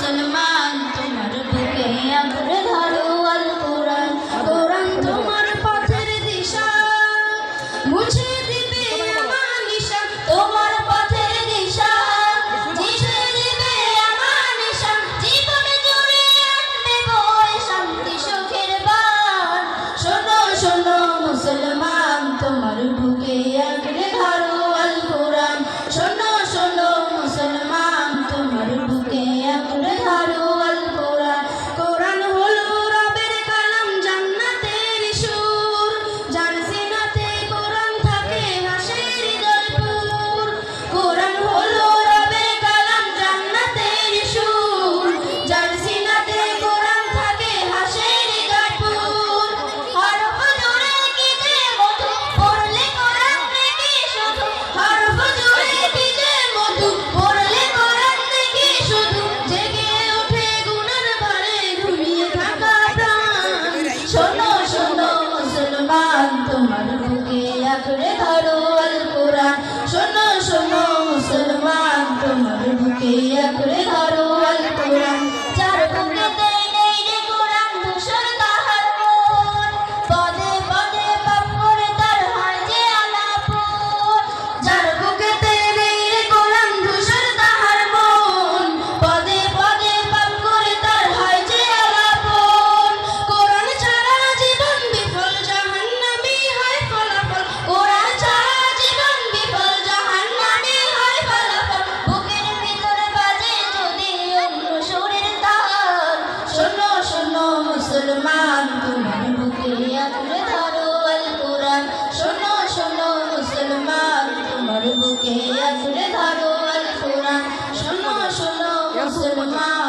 মুসলমান তোমার বুকে আঁকড়ে ধরো আল কোরআন। কোরআন তোমার পথের দিশা, মুছে দিবে আমানিশা। তোমার পথের দিশা মুছে দিবে আমানিশা। জীবনে জুড়ে আনবে বয়ে শান্তি সুখের বান। শোনো শোনো মুসলমান তোমার বুকে আঁকড়ে ধরো আল কোরআন। শোনো শোনো মুসলমান তোমার বুকে আঁকড়ে ধরো আল কোরআন। কোরআন হলো রবের কালাম, জান্নাতের সুর। যার সিনাতে কোরআন থাকে হাসে হৃদয়পুর। কোরআন হলো রবের কালাম, জান্নাতের সুর। যার সিনাতে কোরআন থাকে হাসে হৃদয়পুর। হরফ জুড়ে কি যে মধু, পড়লে কোরআন দেখি শুধু। হরফ জুড়ে কি যে মধু, পড়লে কোরআন দেখি শুধু। জেগে ওঠে গুনার ভারে ঘুমিয়ে থাকা প্রাণ। শোনো শোনো মুসলমান তোমার বুকে আঁকড়ে ধরো আল কোরআন। শোনো শোনো মুসলমান তোমার বুকে আঁকড়ে ধরো আল কোরআন। যার বুকেতে নেই রে কোরআন ধূসর তাহার মন। পদে পদে পাপ করে তার হয় যে আলাপন। যার বুকেতে নেই রে কোরআন ধূসর তাহার মন। পদে পদে পাপ করে তার হয় যে আলাপন। কোরআন ছাড়া জীবন বিফল, জাহান্নামী হয় ফলাফল। কোরআন ছাড়া জীবন বিফল, জাহান্নামী হয় ফলাফল। বুকের ভিতরে বাজে যদি অন্য সুরের তাল। শোনো শোনো মুসলমান তোমার বুকে আঁকড়ে ধরো আল কোরআন। শোনো শোনো মুসলমান তোমার বুকে আঁকড়ে ধরো আল কোরআন। শোনো শোনো মুসলমান